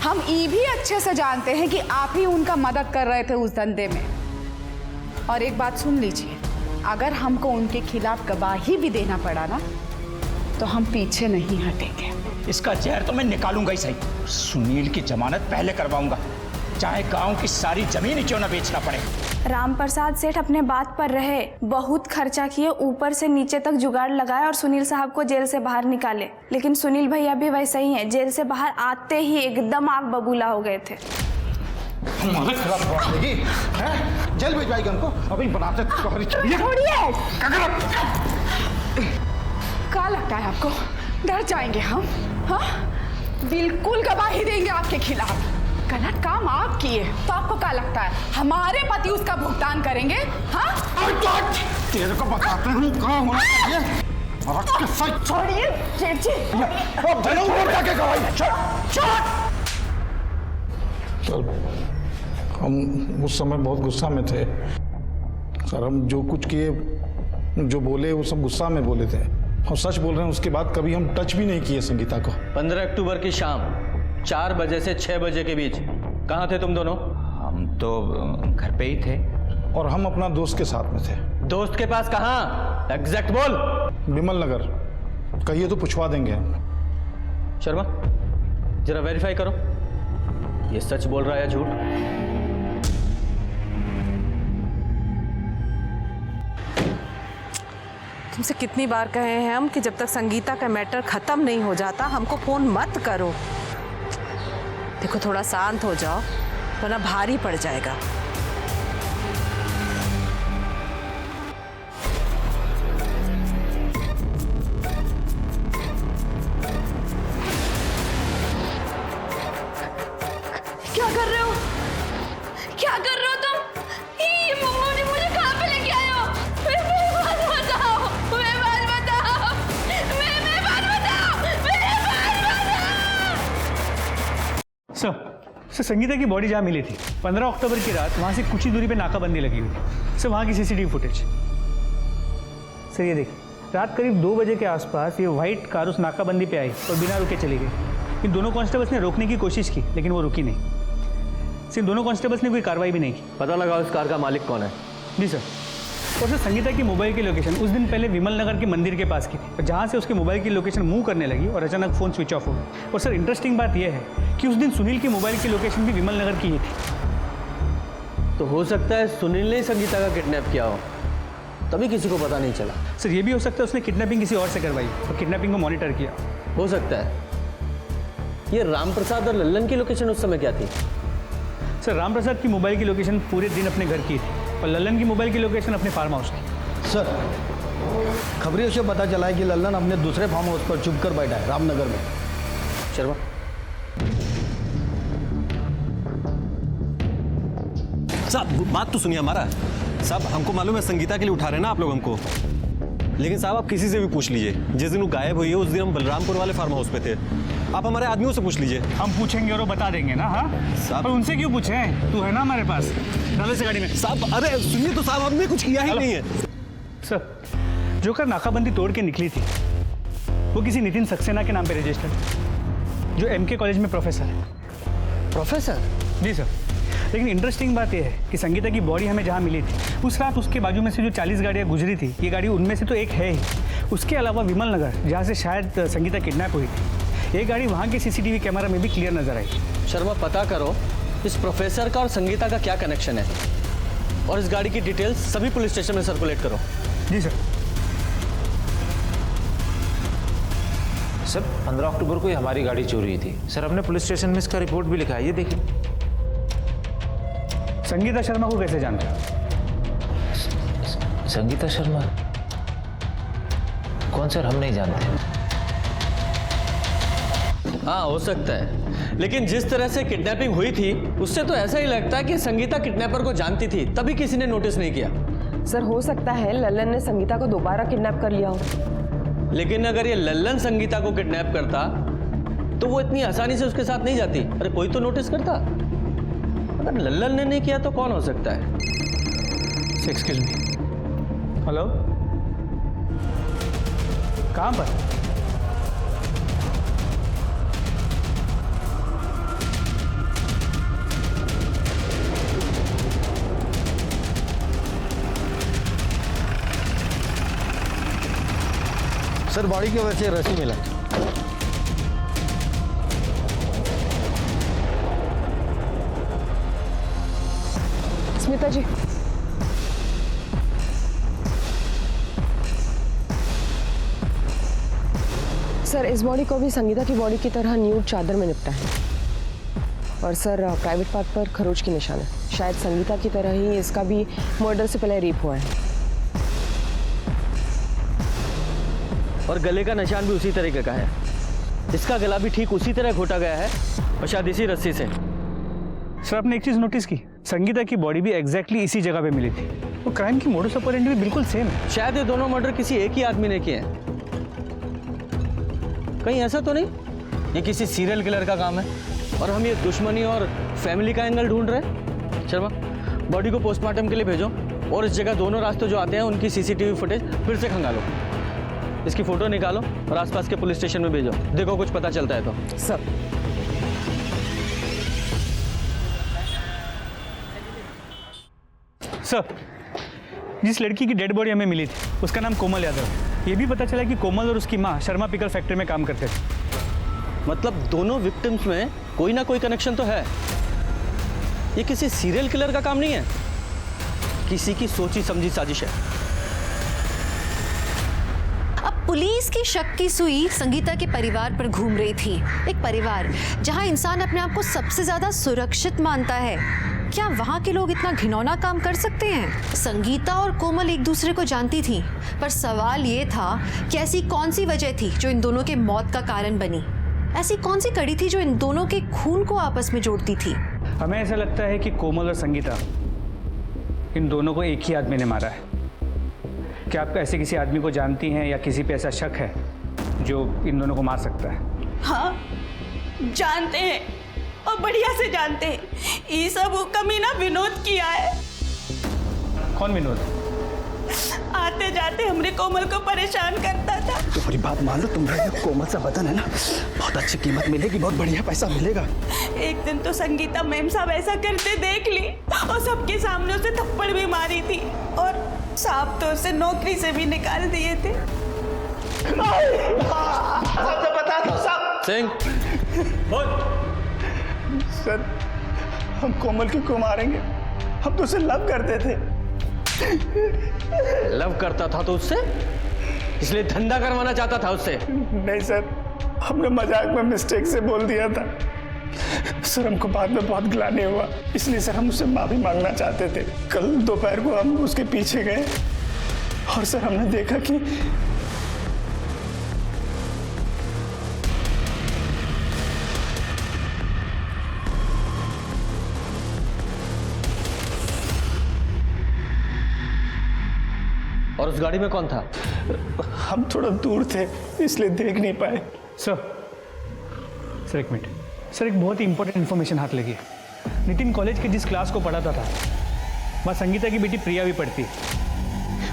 हम ये भी अच्छे से जानते हैं कि आप ही उनका मदद कर रहे थे उस धंधे में। और एक बात सुन लीजिए, अगर हमको उनके खिलाफ गवाही भी देना पड़ा ना तो हम पीछे नहीं हटेंगे। इसका जहर तो मैं निकालूंगा ही सही। सुनील की जमानत पहले करवाऊंगा, चाहे गांव की सारी जमीन ही क्यों ना बेचना पड़े। राम प्रसाद सेठ अपने बात पर रहे, बहुत खर्चा किए, ऊपर से नीचे तक जुगाड़ लगाया और सुनील साहब को जेल से बाहर निकाले। लेकिन सुनील भैया भी वैसे ही हैं, जेल से बाहर आते ही एकदम आग बबूला हो गए थे। हमारे खिलाफ बात लगी है, जेल भिजवाएगा हमको। अभी बनाते छोड़िए। क्या लगता है आपको डर जाएंगे हम? हाँ बिल्कुल गवाही देंगे आपके खिलाफ। गलत काम आप किए तो आपको क्या लगता है हमारे पति उसका भुगतान करेंगे? हाँ तेरे को बताते हैं कहाँ होना चाहिए। छोड़िए सेठ जी। सर हम उस समय बहुत गुस्सा में थे सर। हम जो कुछ किए, जो बोले वो सब गुस्सा में बोले थे। हम सच बोल रहे हैं, उसके बाद कभी हम टच भी नहीं किए संगीता को। 15 अक्टूबर की शाम 4 बजे से 6 बजे के बीच कहाँ थे तुम दोनों? हम तो घर पे ही थे। और हम अपना दोस्त के साथ में थे। दोस्त के पास कहाँ? एग्जैक्ट बोल। विमल नगर। कहिए तो पूछवा देंगे हम। शर्मा जरा वेरीफाई करो। ये सच बोल रहा है या झूठ? तुमसे कितनी बार कहे हैं हम कि जब तक संगीता का मैटर खत्म नहीं हो जाता हमको फोन मत करो। देखो थोड़ा शांत हो जाओ वरना भारी पड़ जाएगा। क्या कर रहे हो? क्या कर रहे हो तुम? ये मम्मा ने मुझे कहाँ पे लेके आए हो? मेरी बात बताओ, मेरी बात बताओ, मेरी बात बताओ, मेरी बात बताओ। सर संगीता की बॉडी जहाँ मिली थी 15 अक्टूबर की रात वहाँ से कुछ ही दूरी पे नाकाबंदी लगी हुई थी। सर वहाँ की सीसीटीवी फुटेज। सर ये देखिए, रात करीब 2 बजे के आसपास ये व्हाइट कार उस नाकाबंदी पे आई और बिना रुके चली गई। इन दोनों कांस्टेबल्स ने रोकने की कोशिश की लेकिन वो रुकी नहीं। सिर्फ दोनों कांस्टेबल्स ने कोई कार्रवाई भी नहीं की। पता लगा उस कार का मालिक कौन है? जी सर। और सर संगीता की मोबाइल की लोकेशन उस दिन पहले विमल नगर के मंदिर के पास की थी और जहाँ से उसके मोबाइल की लोकेशन मूव करने लगी और अचानक फ़ोन स्विच ऑफ हो गया। और सर इंटरेस्टिंग बात यह है कि उस दिन सुनील की मोबाइल की लोकेशन भी विमल नगर की ही थी। तो हो सकता है सुनील ने ही संगीता का किडनैप किया हो, तभी किसी को पता नहीं चला। सर ये भी हो सकता है उसने किडनैपिंग किसी और से करवाई और किडनैपिंग को मॉनिटर किया। हो सकता है। ये राम प्रसाद और लल्लन की लोकेशन उस समय क्या थी? सर राम प्रसाद की मोबाइल की लोकेशन पूरे दिन अपने घर की थी और लल्लन की मोबाइल की लोकेशन अपने फार्म हाउस की। सर खबरियों से पता चला है कि लल्लन अपने दूसरे फार्म हाउस पर चुप कर बैठा है रामनगर में। शर्मा साहब बात तो सुनिए हमारा। साहब हमको मालूम है संगीता के लिए उठा रहे हैं ना आप लोग हमको, लेकिन साहब आप किसी से भी पूछ लीजिए जिस दिन वो गायब हुई है उस दिन हम बलरामपुर वाले फार्म हाउस पे थे। आप हमारे आदमियों से पूछ लीजिए। हम पूछेंगे और वो बता देंगे ना। हाँ पर उनसे क्यों पूछें? तू है ना हमारे पास। डालो से गाड़ी में। साहब अरे सुनिए तो साहब, हमने कुछ किया ही नहीं है। सर जो कार नाकाबंदी तोड़ के निकली थी वो किसी नितिन सक्सेना के नाम पे रजिस्टर्ड, जो MK कॉलेज में प्रोफेसर है। प्रोफेसर? जी सर। लेकिन इंटरेस्टिंग बात यह है कि संगीता की बॉडी हमें जहाँ मिली थी उस रात उसके बाजू में से जो 40 गाड़ियाँ गुजरी थी ये गाड़ी उनमें से तो एक है ही। उसके अलावा विमल नगर जहाँ से शायद संगीता किडनैप हुई थी ये गाड़ी वहाँ के CCTV कैमरा में भी क्लियर नजर आई। शर्मा पता करो इस प्रोफेसर का और संगीता का क्या कनेक्शन है और इस गाड़ी की डिटेल्स सभी पुलिस स्टेशन में सर्कुलेट करो। जी सर। सर 15 अक्टूबर को ही हमारी गाड़ी चोरी हुई थी। सर हमने पुलिस स्टेशन में इसका रिपोर्ट भी लिखा है, ये देखिए। संगीता शर्मा को कैसे जानते हो? संगीता शर्मा? कौन सर? हम नहीं जानते। हाँ हो सकता है, लेकिन जिस तरह से किडनैपिंग हुई थी उससे तो ऐसा ही लगता है कि संगीता किडनैपर को जानती थी तभी किसी ने नोटिस नहीं किया। सर हो सकता है लल्लन ने संगीता को दोबारा किडनैप कर लिया हो। लेकिन अगर ये लल्लन संगीता को किडनैप करता तो वो इतनी आसानी से उसके साथ नहीं जाती। अरे कोई तो नोटिस करता। अगर लल्लन ने नहीं किया तो कौन हो सकता है? Excuse me. हेलो, कहाँ पर? सर बॉडी की वजह से रस्सी मिला। स्मिता जी, सर इस बॉडी को भी संगीता की बॉडी की तरह न्यूड चादर में निपटा है और सर प्राइवेट पार्ट पर खरोच की निशान है। शायद संगीता की तरह ही इसका भी मर्डर से पहले रेप हुआ है और गले का निशान भी उसी तरीके का है। इसका गला भी ठीक उसी तरह घोटा गया है और शायद इसी रस्सी से। सर आपने एक चीज नोटिस की, संगीता की बॉडी भी एग्जैक्टली इसी जगह पे मिली थी। वो क्राइम की मोडस ऑपरेंडी भी बिल्कुल सेम है। शायद ये दोनों मर्डर किसी एक ही आदमी ने किए हैं। कहीं ऐसा तो नहीं ये किसी सीरियल किलर का काम है और हम ये दुश्मनी और फैमिली का एंगल ढूंढ रहे हैं? शर्मा बॉडी को पोस्टमार्टम के लिए भेजो और इस जगह दोनों रास्ते जो आते हैं उनकी CCTV फुटेज फिर से खंगालो। इसकी फोटो निकालो और आसपास के पुलिस स्टेशन में भेजो, देखो कुछ पता चलता है तो। सर सर जिस लड़की की डेड बॉडी हमें मिली थी उसका नाम कोमल यादव। ये भी पता चला कि कोमल और उसकी माँ शर्मा पिकल फैक्ट्री में काम करते थे। मतलब दोनों विक्टिम्स में कोई ना कोई कनेक्शन तो है। ये किसी सीरियल किलर का काम नहीं है, किसी की सोची समझी साजिश है। अब पुलिस की शक की सुई संगीता के परिवार पर घूम रही थी। एक परिवार जहां इंसान अपने आप को सबसे ज्यादा सुरक्षित मानता है, क्या वहां के लोग इतना घिनौना काम कर सकते हैं? संगीता और कोमल एक दूसरे को जानती थी, पर सवाल ये था कि ऐसी कौन सी वजह थी जो इन दोनों के मौत का कारण बनी? ऐसी कौन सी कड़ी थी जो इन दोनों के खून को आपस में जोड़ती थी? हमें ऐसा लगता है कि कोमल और संगीता, इन दोनों को एक ही आदमी ने मारा है। क्या आप ऐसे किसी आदमी को जानती हैं या किसी पे ऐसा शक है जो इन दोनों को मार सकता है? हाँ, जानते हैं और बढ़िया से जानते हैं। ये सब वो कमीना विनोद किया है। कौन विनोद? आते जाते हमरे कोमल को परेशान करता था। तुम्हारी बात मान लो, तुम्हारा कोमल सा बदन है ना, बहुत अच्छी कीमत मिलेगी, बहुत बढ़िया पैसा मिलेगा। एक दिन तो संगीता मैम साहब ऐसा करते देख ली और सबके सामने उसे थप्पड़ भी मारी थी और साहब तो उसे नौकरी से भी निकाल दिए थे। तो बता दो साहब। सिंह, बोल। सर, हम कोमल को मारेंगे, हम तो उसे लव करते थे। लव करता था तो उससे, इसलिए धंधा करवाना चाहता था उससे? नहीं सर, हमने मजाक में मिस्टेक से बोल दिया था सर, हमको बाद में बहुत गिलानी हुआ, इसलिए सर हम उससे माफी मांगना चाहते थे। कल दोपहर को हम उसके पीछे गए और सर हमने देखा कि और उस गाड़ी में कौन था? हम थोड़ा दूर थे इसलिए देख नहीं पाए। सर एक मिनट सर, एक बहुत ही इंपॉर्टेंट इन्फॉर्मेशन हाथ लगी है। नितिन कॉलेज के जिस क्लास को पढ़ाता था वहाँ संगीता की बेटी प्रिया भी पढ़ती है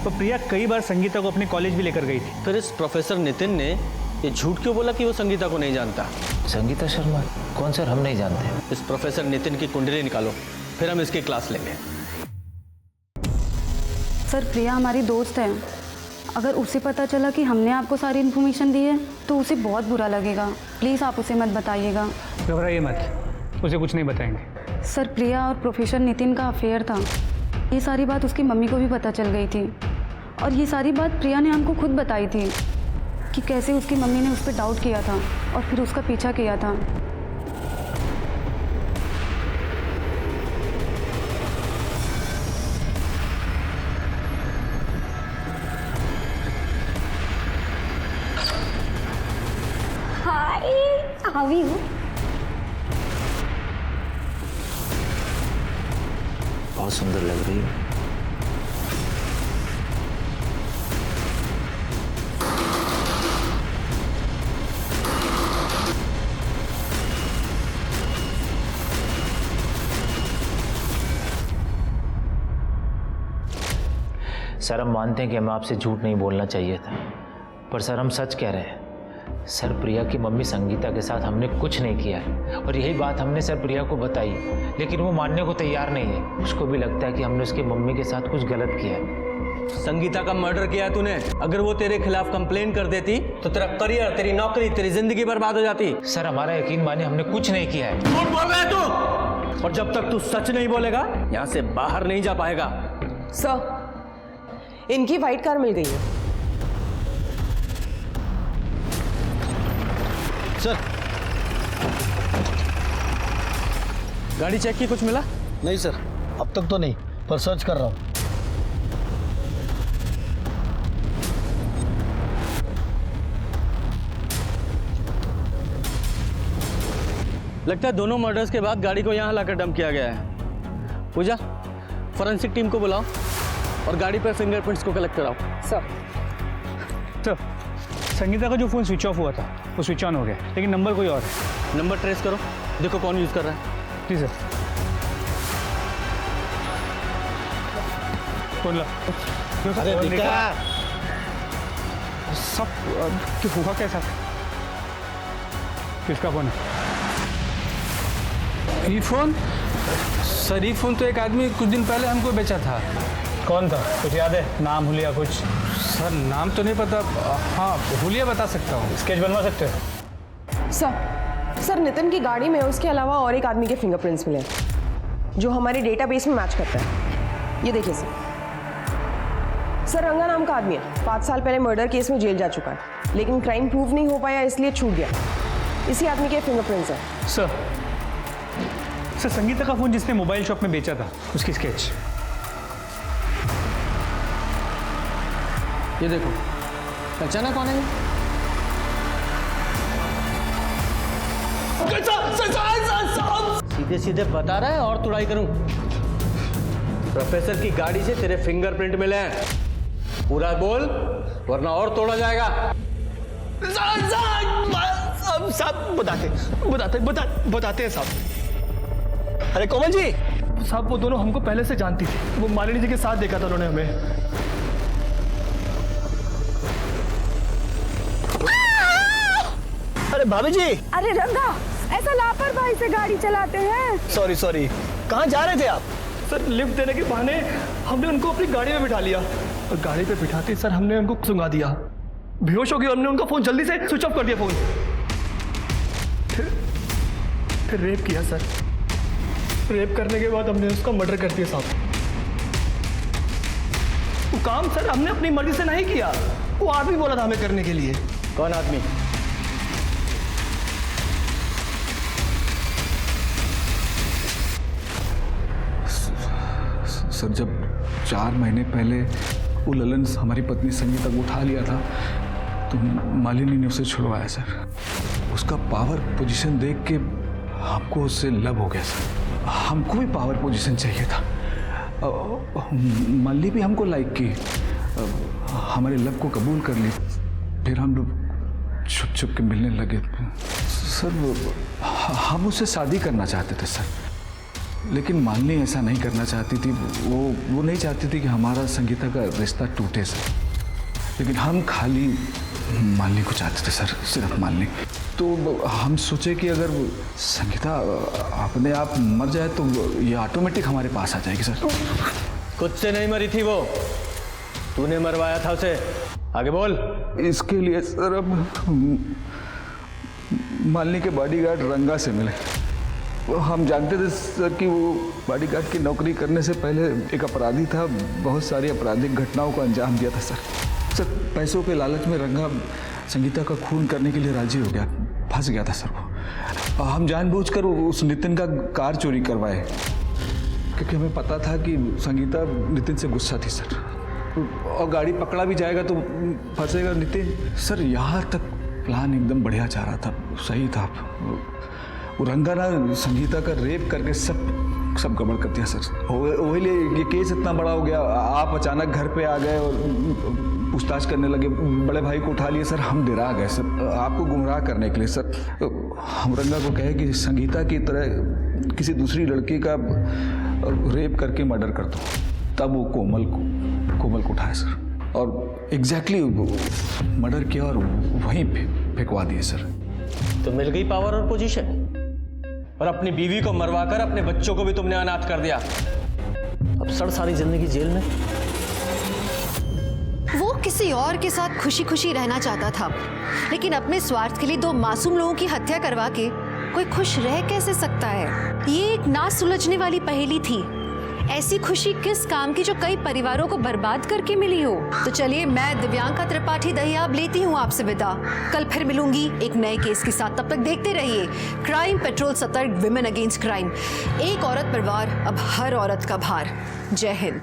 और प्रिया कई बार संगीता को अपने कॉलेज भी लेकर गई थी। फिर इस प्रोफेसर नितिन ने ये झूठ क्यों बोला कि वो संगीता को नहीं जानता? संगीता शर्मा कौन सर? हम नहीं जानते। इस प्रोफेसर नितिन की कुंडली निकालो, फिर हम इसकी क्लास लेंगे। सर, प्रिया हमारी दोस्त है, अगर उसे पता चला कि हमने आपको सारी इन्फॉर्मेशन दी है तो उसे बहुत बुरा लगेगा। प्लीज़ आप उसे मत बताइएगा। घबराइए मत, उसे कुछ नहीं बताएंगे। सर, प्रिया और प्रोफेसर नितिन का अफेयर था, ये सारी बात उसकी मम्मी को भी पता चल गई थी और ये सारी बात प्रिया ने हमको खुद बताई थी कि कैसे उसकी मम्मी ने उस पर डाउट किया था और फिर उसका पीछा किया था। हावी हूँ। बहुत सुंदर लग रही है। सर, हम मानते हैं कि हमें आपसे झूठ नहीं बोलना चाहिए था, पर सर हम सच कह रहे हैं। सर, प्रिया की मम्मी संगीता के साथ हमने कुछ नहीं किया है और यही बात हमने सर प्रिया को बताई, लेकिन वो मानने को तैयार नहीं है। उसको भी लगता है कि हमने उसकी मम्मी के साथ कुछ गलत किया है। संगीता का मर्डर किया है तूने। अगर वो तेरे खिलाफ कंप्लेन कर देती तो तेरा करियर, तेरी नौकरी, तेरी जिंदगी बर्बाद हो जाती। सर, हमारा यकीन मानिए, हमने कुछ नहीं किया है। झूठ बोल रहा है तू, और जब तक तू सच नहीं बोलेगा यहाँ से बाहर नहीं जा पाएगा। सर, इनकी व्हाइट कार मिल गई है। सर, गाड़ी चेक की, कुछ मिला? नहीं सर, अब तक तो नहीं, पर सर्च कर रहा हूँ। लगता है दोनों मर्डर्स के बाद गाड़ी को यहाँ लाकर डंप किया गया है। पूजा, फॉरेंसिक टीम को बुलाओ और गाड़ी पर फिंगरप्रिंट्स को कलेक्ट कराओ। सर, संगीता का जो फ़ोन स्विच ऑफ हुआ था वो स्विच ऑन हो गया, लेकिन नंबर कोई और है। नंबर ट्रेस करो, देखो कौन यूज़ कर रहा है। जी सर। फोन ला। अरे बेटा, सब कि हुआ कैसा? किसका फोन है? ये फोन? सर, ये फोन तो एक आदमी कुछ दिन पहले हमको बेचा था। कौन था, कुछ याद है? नाम हुलिया कुछ? सर, नाम तो नहीं पता। हाँ, हुलिया बता सकता हूँ। स्केच बनवा सकते हो? सर, नितिन की गाड़ी में उसके अलावा और एक आदमी के फिंगरप्रिंट्स मिले। जो हमारे डेटाबेस में मैच करता है। ये देखिए सर, रंगा नाम का आदमी है, 5 साल पहले मर्डर केस में जेल जा चुका है, लेकिन क्राइम प्रूव नहीं हो पाया इसलिए छूट गया। इसी आदमी के फिंगरप्रिंट्स हैं। सर संगीता का फोन जिसने मोबाइल शॉप में बेचा था, उसकी स्केच। ये देखो, पहचाना कौन है? सीधे सीधे बता रहा है और तुड़ाई करूं? प्रोफेसर की गाड़ी से तेरे फिंगरप्रिंट मिले हैं, पूरा बोल वरना और तोड़ा जाएगा। साहब बताते हैं साहब। अरे कोमल जी साहब, वो दोनों हमको पहले से जानती थी, वो मालिनी जी के साथ देखा था उन्होंने हमें। अरे भाभी जी। अरे रंगा, ऐसा लापरवाही से गाड़ी चलाते हैं? सॉरी, कहाँ जा रहे थे आप? सर लिफ्ट देने के बहाने हमने उनको अपनी गाड़ी में बिठा लिया, और गाड़ी पे बिठाते सर हमने उनको सुंगा दिया, बेहोश हो गई। हमने उनका फोन जल्दी से स्विच ऑफ कर दिया फोन। फिर रेप किया सर। रेप करने के बाद हमने उसका मर्डर कर दिया साहब। वो काम सर हमने अपनी मर्जी से नहीं किया, वो आदमी बोला था हमें करने के लिए। कौन आदमी? सर जब 4 महीने पहले वो ललन हमारी पत्नी संगीता को उठा लिया था तो मालिनी ने उसे छुड़वाया सर। उसका पावर पोजीशन देख के हमको उससे लव हो गया सर। हमको भी पावर पोजीशन चाहिए था। मालिनी भी हमको लाइक की, हमारे लव को कबूल कर ली। फिर हम लोग छुप छुप के मिलने लगे सर। हम उससे शादी करना चाहते थे सर, लेकिन मालिनी ऐसा नहीं करना चाहती थी। वो नहीं चाहती थी कि हमारा संगीता का रिश्ता टूटे सर। लेकिन हम खाली मालिनी को चाहते थे सर, सिर्फ मालिनी। तो हम सोचे कि अगर संगीता अपने आप मर जाए तो ये ऑटोमेटिक हमारे पास आ जाएगी सर। खुद से नहीं मरी थी वो, तूने मरवाया था उसे। आगे बोल। इसके लिए सर अब मालिनी के बॉडीगार्ड रंगा से मिले। हम जानते थे सर कि वो बॉडीगार्ड की नौकरी करने से पहले एक अपराधी था, बहुत सारी आपराधिक घटनाओं को अंजाम दिया था सर। पैसों के लालच में रंगा संगीता का खून करने के लिए राजी हो गया, फंस गया था सर वो। हम जानबूझकर उस नितिन का कार चोरी करवाए, क्योंकि हमें पता था कि संगीता नितिन से गुस्सा थी सर, और गाड़ी पकड़ा भी जाएगा तो फंसेगा नितिन सर। यहाँ तक प्लान एकदम बढ़िया जा रहा था, सही था। वो रंगा ना संगीता का रेप करके सब गड़बड़ कर दिया सर। वही लिए ये केस इतना बड़ा हो गया। आप अचानक घर पे आ गए और पूछताछ करने लगे, बड़े भाई को उठा लिए सर। हम डरा गए सर, आपको गुमराह करने के लिए सर। हम रंगा को कहे कि संगीता की तरह किसी दूसरी लड़की का रेप करके मर्डर कर दो, तब वो कोमल को उठाए सर, और एग्जैक्टली मर्डर किया और वहीं फेंकवा दिए सर। तो मिल गई पावर और पोजीशन, और अपनी बीवी को मरवाकर अपने बच्चों को भी तुमने अनाथ कर दिया। अब सड़ सारी जिंदगी जेल में। वो किसी और के साथ खुशी खुशी रहना चाहता था, लेकिन अपने स्वार्थ के लिए 2 मासूम लोगों की हत्या करवा के कोई खुश रह कैसे सकता है? ये एक ना सुलझने वाली पहेली थी। ऐसी खुशी किस काम की जो कई परिवारों को बर्बाद करके मिली हो? तो चलिए, मैं दिव्यांका त्रिपाठी दहिया अब लेती हूँ आपसे विदा। कल फिर मिलूंगी एक नए केस के साथ। तब तक देखते रहिए क्राइम पेट्रोल सतर्क, विमेन अगेंस्ट क्राइम। एक औरत पर वार, अब हर औरत का भार। जय हिंद।